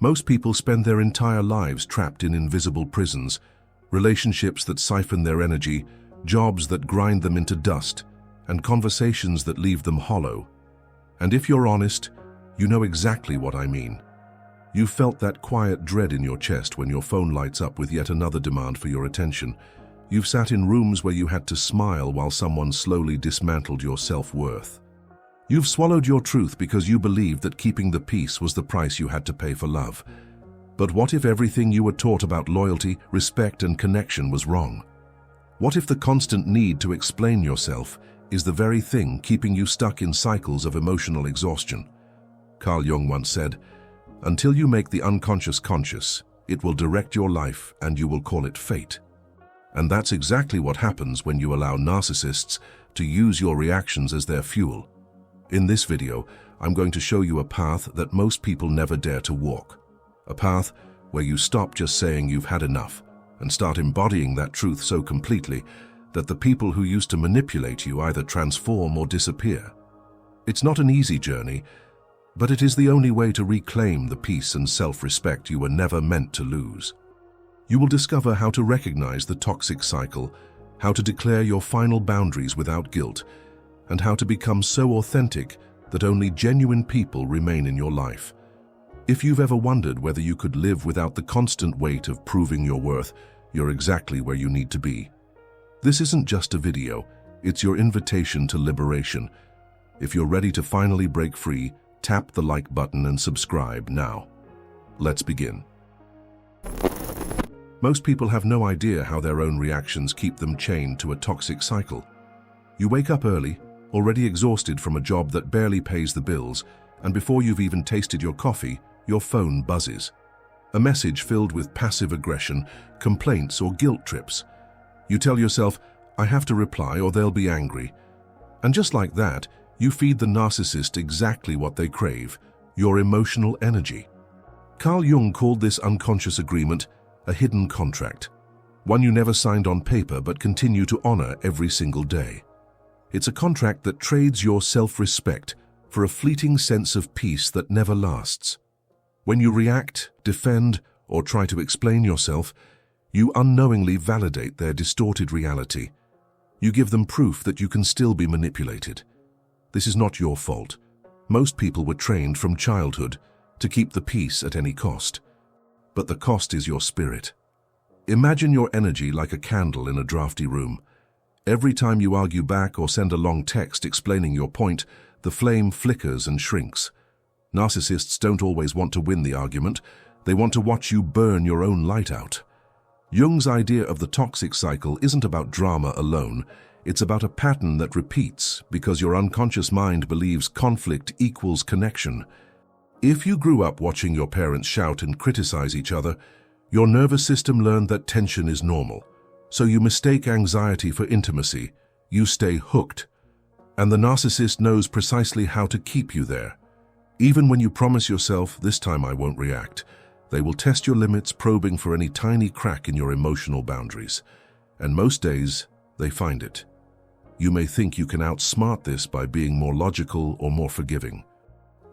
Most people spend their entire lives trapped in invisible prisons, relationships that siphon their energy, jobs that grind them into dust, and conversations that leave them hollow. And if you're honest, you know exactly what I mean. You've felt that quiet dread in your chest when your phone lights up with yet another demand for your attention. You've sat in rooms where you had to smile while someone slowly dismantled your self-worth. You've swallowed your truth because you believed that keeping the peace was the price you had to pay for love. But what if everything you were taught about loyalty, respect, and connection was wrong? What if the constant need to explain yourself is the very thing keeping you stuck in cycles of emotional exhaustion? Carl Jung once said, "Until you make the unconscious conscious, it will direct your life and you will call it fate." And that's exactly what happens when you allow narcissists to use your reactions as their fuel. In this video, I'm going to show you a path that most people never dare to walk. A path where you stop just saying you've had enough and start embodying that truth so completely that the people who used to manipulate you either transform or disappear. It's not an easy journey, but it is the only way to reclaim the peace and self-respect you were never meant to lose. You will discover how to recognize the toxic cycle, how to declare your final boundaries without guilt, and how to become so authentic that only genuine people remain in your life. If you've ever wondered whether you could live without the constant weight of proving your worth, you're exactly where you need to be. This isn't just a video, it's your invitation to liberation. If you're ready to finally break free, tap the like button and subscribe now. Let's begin. Most people have no idea how their own reactions keep them chained to a toxic cycle. You wake up early, already exhausted from a job that barely pays the bills, and before you've even tasted your coffee, your phone buzzes. A message filled with passive aggression, complaints, or guilt trips. You tell yourself, "I have to reply or they'll be angry." And just like that, you feed the narcissist exactly what they crave, your emotional energy. Carl Jung called this unconscious agreement a hidden contract, one you never signed on paper but continue to honor every single day. It's a contract that trades your self-respect for a fleeting sense of peace that never lasts. When you react, defend, or try to explain yourself, you unknowingly validate their distorted reality. You give them proof that you can still be manipulated. This is not your fault. Most people were trained from childhood to keep the peace at any cost. But the cost is your spirit. Imagine your energy like a candle in a drafty room. Every time you argue back or send a long text explaining your point, the flame flickers and shrinks. Narcissists don't always want to win the argument. They want to watch you burn your own light out. Jung's idea of the toxic cycle isn't about drama alone. It's about a pattern that repeats because your unconscious mind believes conflict equals connection. If you grew up watching your parents shout and criticize each other, your nervous system learned that tension is normal. So you mistake anxiety for intimacy. You stay hooked. And the narcissist knows precisely how to keep you there. Even when you promise yourself, "This time I won't react," they will test your limits, probing for any tiny crack in your emotional boundaries. And most days, they find it. You may think you can outsmart this by being more logical or more forgiving.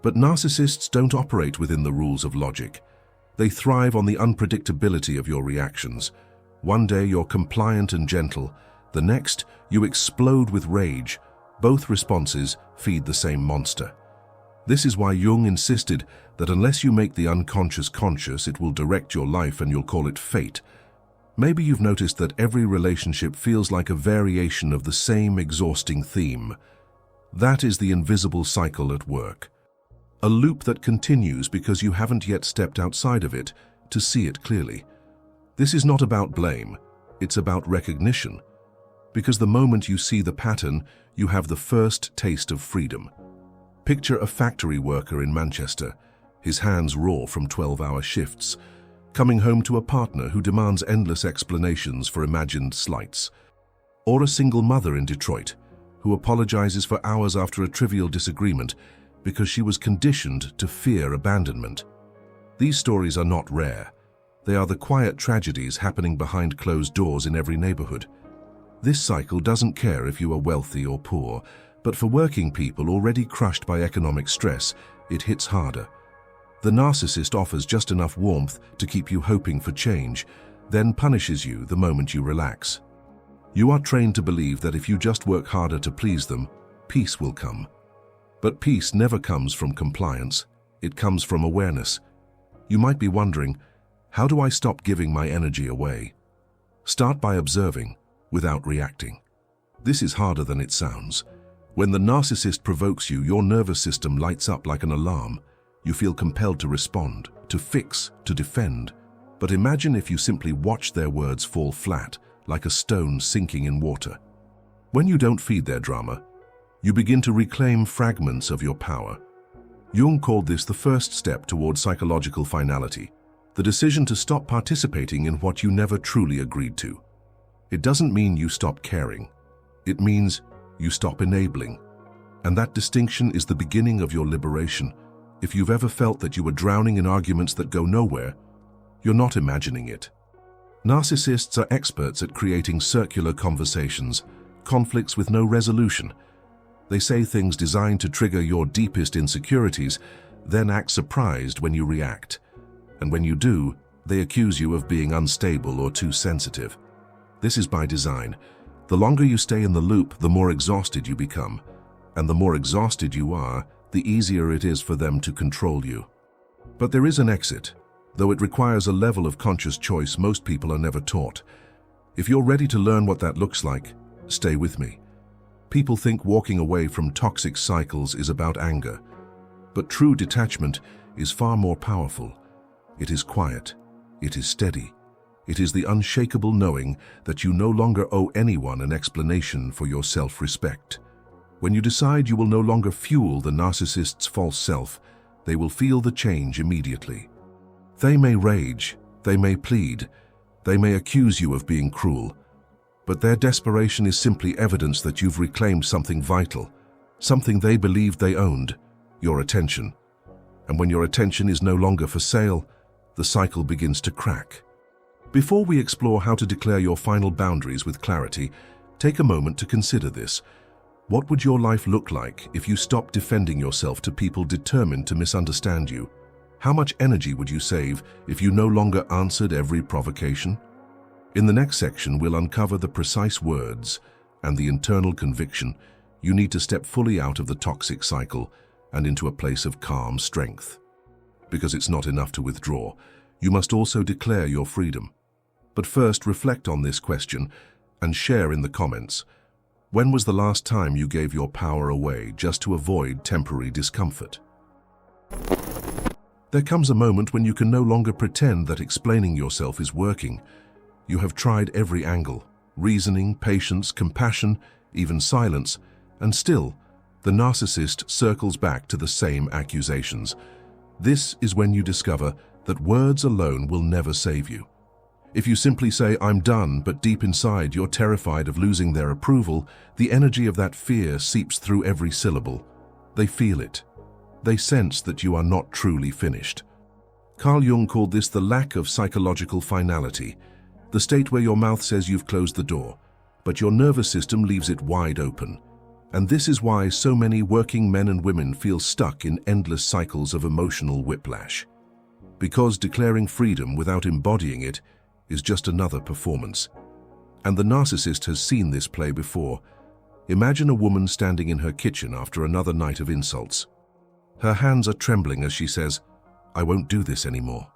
But narcissists don't operate within the rules of logic. They thrive on the unpredictability of your reactions. One day you're compliant and gentle. The next, you explode with rage. Both responses feed the same monster. This is why Jung insisted that unless you make the unconscious conscious, it will direct your life and you'll call it fate. Maybe you've noticed that every relationship feels like a variation of the same exhausting theme. That is the invisible cycle at work. A loop that continues because you haven't yet stepped outside of it to see it clearly. This is not about blame, it's about recognition. Because the moment you see the pattern, you have the first taste of freedom. Picture a factory worker in Manchester, his hands raw from 12-hour shifts, coming home to a partner who demands endless explanations for imagined slights. Or a single mother in Detroit, who apologizes for hours after a trivial disagreement because she was conditioned to fear abandonment. These stories are not rare. They are the quiet tragedies happening behind closed doors in every neighborhood. This cycle doesn't care if you are wealthy or poor, but for working people already crushed by economic stress, it hits harder. The narcissist offers just enough warmth to keep you hoping for change, then punishes you the moment you relax. You are trained to believe that if you just work harder to please them, peace will come. But peace never comes from compliance. It comes from awareness. You might be wondering, how do I stop giving my energy away? Start by observing, without reacting. This is harder than it sounds. When the narcissist provokes you, your nervous system lights up like an alarm. You feel compelled to respond, to fix, to defend. But imagine if you simply watched their words fall flat, like a stone sinking in water. When you don't feed their drama, you begin to reclaim fragments of your power. Jung called this the first step toward psychological finality, the decision to stop participating in what you never truly agreed to. It doesn't mean you stop caring. It means you stop enabling. And that distinction is the beginning of your liberation. If you've ever felt that you were drowning in arguments that go nowhere, you're not imagining it. Narcissists are experts at creating circular conversations, conflicts with no resolution. They say things designed to trigger your deepest insecurities, then act surprised when you react. And when you do, they accuse you of being unstable or too sensitive. This is by design. The longer you stay in the loop, the more exhausted you become. And the more exhausted you are, the easier it is for them to control you. But there is an exit, though it requires a level of conscious choice most people are never taught. If you're ready to learn what that looks like, stay with me. People think walking away from toxic cycles is about anger, but true detachment is far more powerful. It is quiet. It is steady. It is the unshakable knowing that you no longer owe anyone an explanation for your self-respect. When you decide you will no longer fuel the narcissist's false self, they will feel the change immediately. They may rage, they may plead, they may accuse you of being cruel, but their desperation is simply evidence that you've reclaimed something vital, something they believed they owned, your attention. And when your attention is no longer for sale, the cycle begins to crack. Before we explore how to declare your final boundaries with clarity, take a moment to consider this. What would your life look like if you stopped defending yourself to people determined to misunderstand you? How much energy would you save if you no longer answered every provocation? In the next section, we'll uncover the precise words and the internal conviction you need to step fully out of the toxic cycle and into a place of calm strength. Because it's not enough to withdraw, you must also declare your freedom. But first, reflect on this question and share in the comments. When was the last time you gave your power away just to avoid temporary discomfort? There comes a moment when you can no longer pretend that explaining yourself is working. You have tried every angle, reasoning, patience, compassion, even silence, and still, the narcissist circles back to the same accusations. This is when you discover that words alone will never save you. If you simply say, "I'm done," but deep inside you're terrified of losing their approval, the energy of that fear seeps through every syllable. They feel it. They sense that you are not truly finished. Carl Jung called this the lack of psychological finality, the state where your mouth says you've closed the door, but your nervous system leaves it wide open. And this is why so many working men and women feel stuck in endless cycles of emotional whiplash. Because declaring freedom without embodying it is just another performance. And the narcissist has seen this play before. Imagine a woman standing in her kitchen after another night of insults. Her hands are trembling as she says, "I won't do this anymore."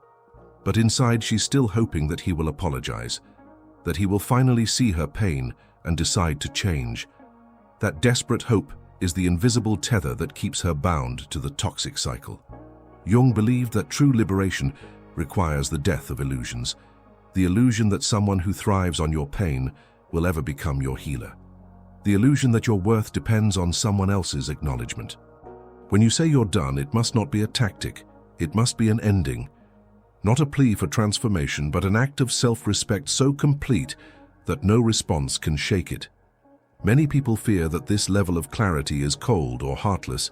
But inside she's still hoping that he will apologize, that he will finally see her pain and decide to change. That desperate hope is the invisible tether that keeps her bound to the toxic cycle. Jung believed that true liberation requires the death of illusions, the illusion that someone who thrives on your pain will ever become your healer, the illusion that your worth depends on someone else's acknowledgement. When you say you're done, it must not be a tactic, it must be an ending. Not a plea for transformation, but an act of self-respect so complete that no response can shake it. Many people fear that this level of clarity is cold or heartless,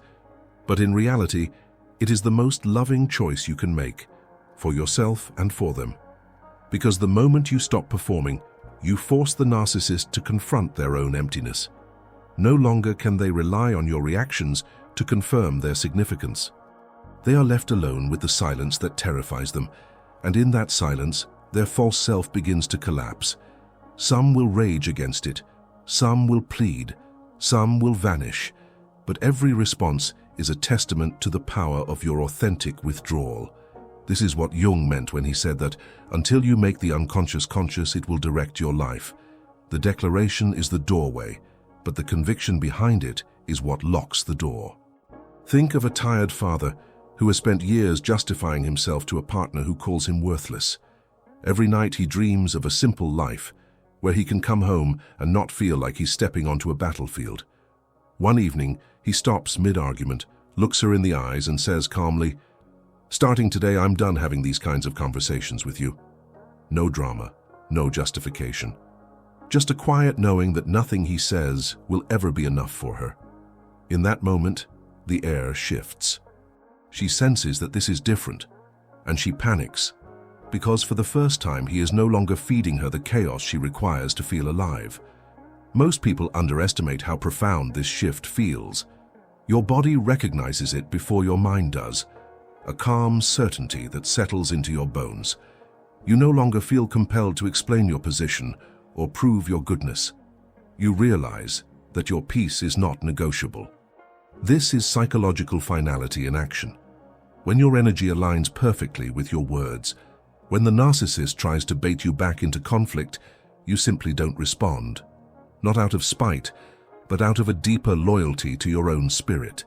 but in reality, it is the most loving choice you can make, for yourself and for them. Because the moment you stop performing, you force the narcissist to confront their own emptiness. No longer can they rely on your reactions to confirm their significance. They are left alone with the silence that terrifies them, and in that silence, their false self begins to collapse. Some will rage against it, some will plead, some will vanish, but every response is a testament to the power of your authentic withdrawal. This is what Jung meant when he said that until you make the unconscious conscious, it will direct your life. The declaration is the doorway, but the conviction behind it is what locks the door. Think of a tired father who has spent years justifying himself to a partner who calls him worthless. Every night he dreams of a simple life, where he can come home and not feel like he's stepping onto a battlefield. One evening, he stops mid-argument, looks her in the eyes and says calmly, "Starting today, I'm done having these kinds of conversations with you." No drama, no justification. Just a quiet knowing that nothing he says will ever be enough for her. In that moment, the air shifts. She senses that this is different, and she panics, because for the first time he is no longer feeding her the chaos she requires to feel alive. Most people underestimate how profound this shift feels. Your body recognizes it before your mind does, a calm certainty that settles into your bones. You no longer feel compelled to explain your position or prove your goodness. You realize that your peace is not negotiable. This is psychological finality in action. When your energy aligns perfectly with your words, when the narcissist tries to bait you back into conflict, you simply don't respond. Not out of spite, but out of a deeper loyalty to your own spirit.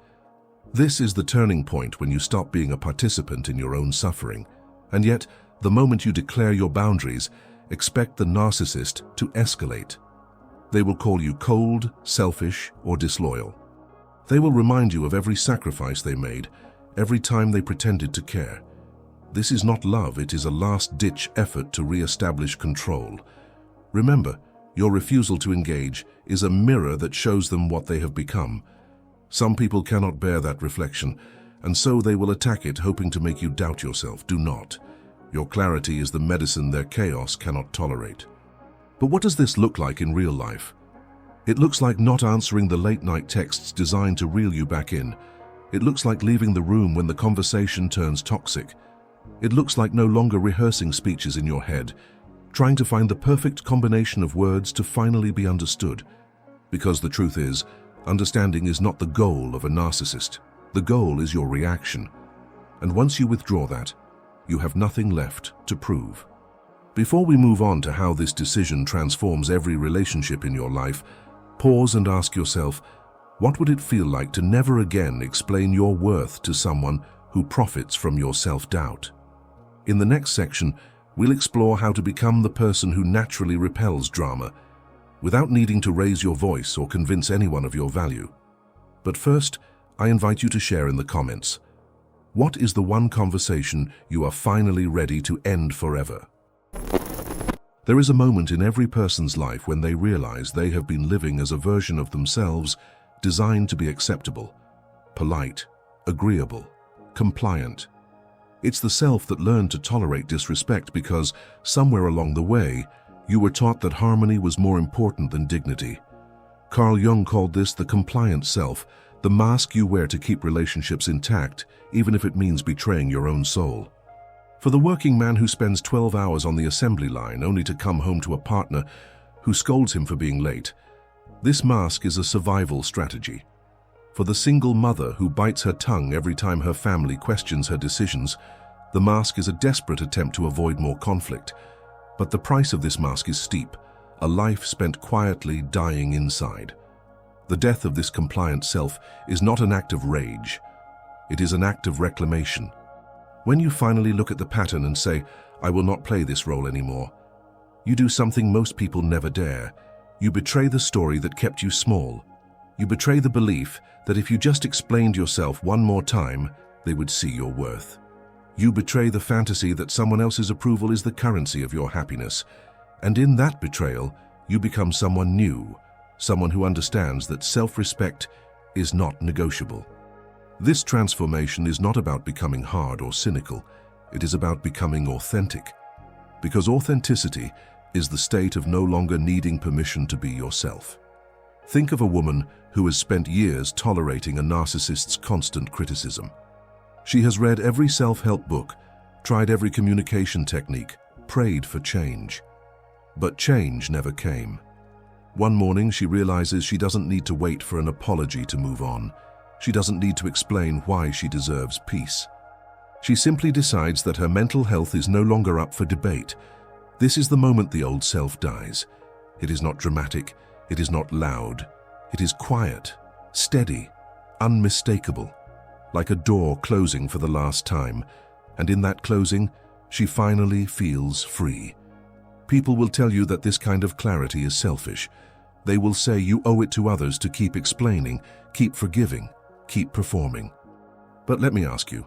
This is the turning point when you stop being a participant in your own suffering. And yet, the moment you declare your boundaries, expect the narcissist to escalate. They will call you cold, selfish, or disloyal. They will remind you of every sacrifice they made, every time they pretended to care. This is not love, it is a last-ditch effort to re-establish control. Remember, your refusal to engage is a mirror that shows them what they have become. Some people cannot bear that reflection, and so they will attack it, hoping to make you doubt yourself. Do not. Your clarity is the medicine their chaos cannot tolerate. But what does this look like in real life? It looks like not answering the late-night texts designed to reel you back in. It looks like leaving the room when the conversation turns toxic. It looks like no longer rehearsing speeches in your head, trying to find the perfect combination of words to finally be understood. Because the truth is, understanding is not the goal of a narcissist. The goal is your reaction. And once you withdraw that, you have nothing left to prove. Before we move on to how this decision transforms every relationship in your life, pause and ask yourself, what would it feel like to never again explain your worth to someone who profits from your self-doubt? In the next section, we'll explore how to become the person who naturally repels drama, without needing to raise your voice or convince anyone of your value. But first, I invite you to share in the comments. What is the one conversation you are finally ready to end forever? There is a moment in every person's life when they realize they have been living as a version of themselves designed to be acceptable, polite, agreeable, compliant. It's the self that learned to tolerate disrespect because, somewhere along the way, you were taught that harmony was more important than dignity. Carl Jung called this the compliant self, the mask you wear to keep relationships intact, even if it means betraying your own soul. For the working man who spends 12 hours on the assembly line only to come home to a partner who scolds him for being late, this mask is a survival strategy. For the single mother who bites her tongue every time her family questions her decisions, the mask is a desperate attempt to avoid more conflict. But the price of this mask is steep, a life spent quietly dying inside. The death of this compliant self is not an act of rage. It is an act of reclamation. When you finally look at the pattern and say, "I will not play this role anymore," you do something most people never dare. You betray the story that kept you small. You betray the belief that if you just explained yourself one more time, they would see your worth. You betray the fantasy that someone else's approval is the currency of your happiness. And in that betrayal, you become someone new, someone who understands that self-respect is not negotiable. This transformation is not about becoming hard or cynical. It is about becoming authentic. Because authenticity is the state of no longer needing permission to be yourself. Think of a woman who has spent years tolerating a narcissist's constant criticism. She has read every self-help book, tried every communication technique, prayed for change. But change never came. One morning, she realizes she doesn't need to wait for an apology to move on. She doesn't need to explain why she deserves peace. She simply decides that her mental health is no longer up for debate. This is the moment the old self dies. It is not dramatic. It is not loud. It is quiet, steady, unmistakable, like a door closing for the last time. And in that closing, she finally feels free. People will tell you that this kind of clarity is selfish. They will say you owe it to others to keep explaining, keep forgiving, keep performing. But let me ask you,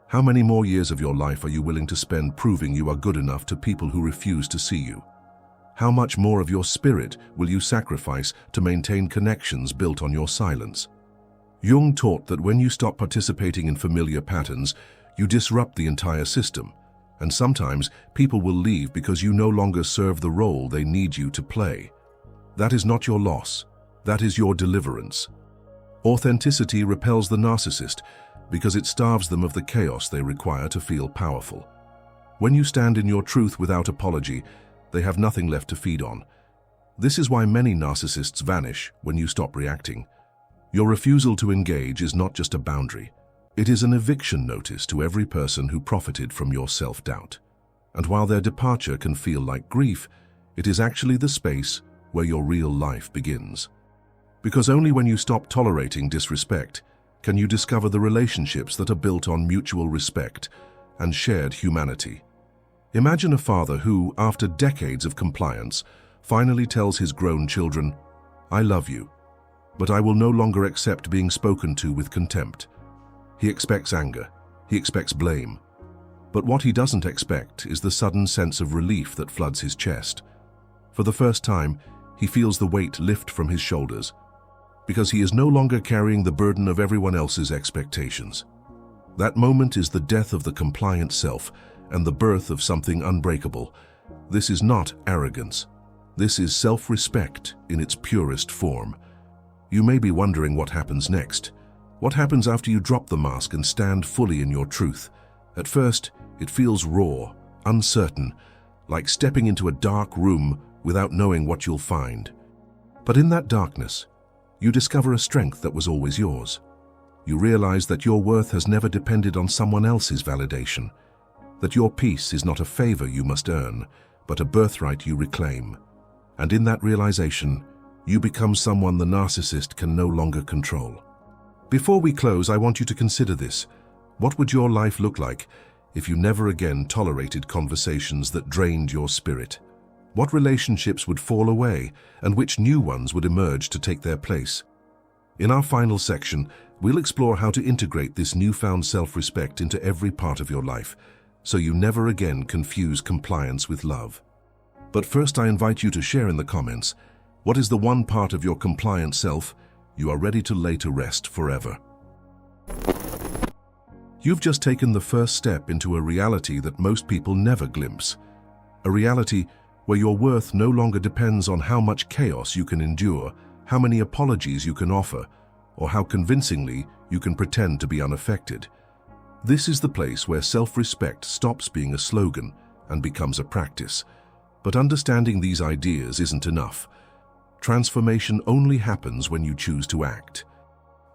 how many more years of your life are you willing to spend proving you are good enough to people who refuse to see you? How much more of your spirit will you sacrifice to maintain connections built on your silence? Jung taught that when you stop participating in familiar patterns, you disrupt the entire system. And sometimes people will leave because you no longer serve the role they need you to play. That is not your loss. That is your deliverance. Authenticity repels the narcissist because it starves them of the chaos they require to feel powerful. When you stand in your truth without apology, they have nothing left to feed on. This is why many narcissists vanish when you stop reacting. Your refusal to engage is not just a boundary. It is an eviction notice to every person who profited from your self-doubt. And while their departure can feel like grief, it is actually the space where your real life begins. Because only when you stop tolerating disrespect can you discover the relationships that are built on mutual respect and shared humanity. Imagine a father who, after decades of compliance, finally tells his grown children, "I love you, but I will no longer accept being spoken to with contempt." He expects anger. He expects blame. But what he doesn't expect is the sudden sense of relief that floods his chest. For the first time, he feels the weight lift from his shoulders, because he is no longer carrying the burden of everyone else's expectations. That moment is the death of the compliant self and the birth of something unbreakable. This is not arrogance. This is self-respect in its purest form. You may be wondering what happens next. What happens after you drop the mask and stand fully in your truth? At first, it feels raw, uncertain, like stepping into a dark room without knowing what you'll find. But in that darkness, you discover a strength that was always yours. You realize that your worth has never depended on someone else's validation, that your peace is not a favor you must earn, but a birthright you reclaim. And in that realization, you become someone the narcissist can no longer control. Before we close, I want you to consider this. What would your life look like if you never again tolerated conversations that drained your spirit? What relationships would fall away, and which new ones would emerge to take their place? In our final section, we'll explore how to integrate this newfound self-respect into every part of your life, so you never again confuse compliance with love. But first, I invite you to share in the comments, what is the one part of your compliant self you are ready to lay to rest forever? You've just taken the first step into a reality that most people never glimpse. A reality where your worth no longer depends on how much chaos you can endure, how many apologies you can offer, or how convincingly you can pretend to be unaffected. This is the place where self-respect stops being a slogan and becomes a practice. But understanding these ideas isn't enough. Transformation only happens when you choose to act.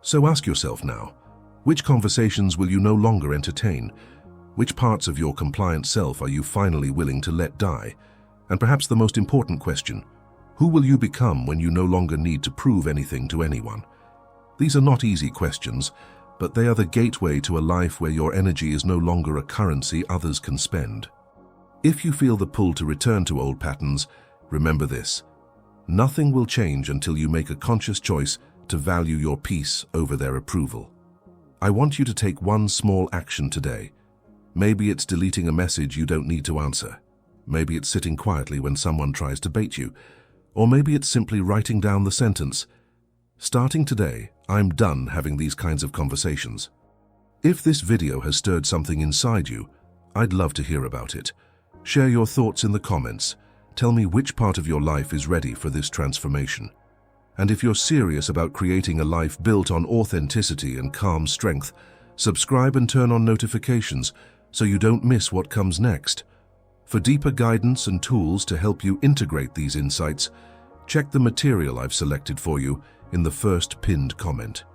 So ask yourself now, which conversations will you no longer entertain? Which parts of your compliant self are you finally willing to let die? And perhaps the most important question, who will you become when you no longer need to prove anything to anyone? These are not easy questions, but they are the gateway to a life where your energy is no longer a currency others can spend. If you feel the pull to return to old patterns, remember this. Nothing will change until you make a conscious choice to value your peace over their approval. I want you to take one small action today. Maybe it's deleting a message you don't need to answer. Maybe it's sitting quietly when someone tries to bait you. Or maybe it's simply writing down the sentence, "Starting today, I'm done having these kinds of conversations." If this video has stirred something inside you, I'd love to hear about it. Share your thoughts in the comments. Tell me which part of your life is ready for this transformation. And if you're serious about creating a life built on authenticity and calm strength, Subscribe and turn on notifications so you don't miss what comes next. For deeper guidance and tools to help you integrate these insights, check the material I've selected for you in the first pinned comment.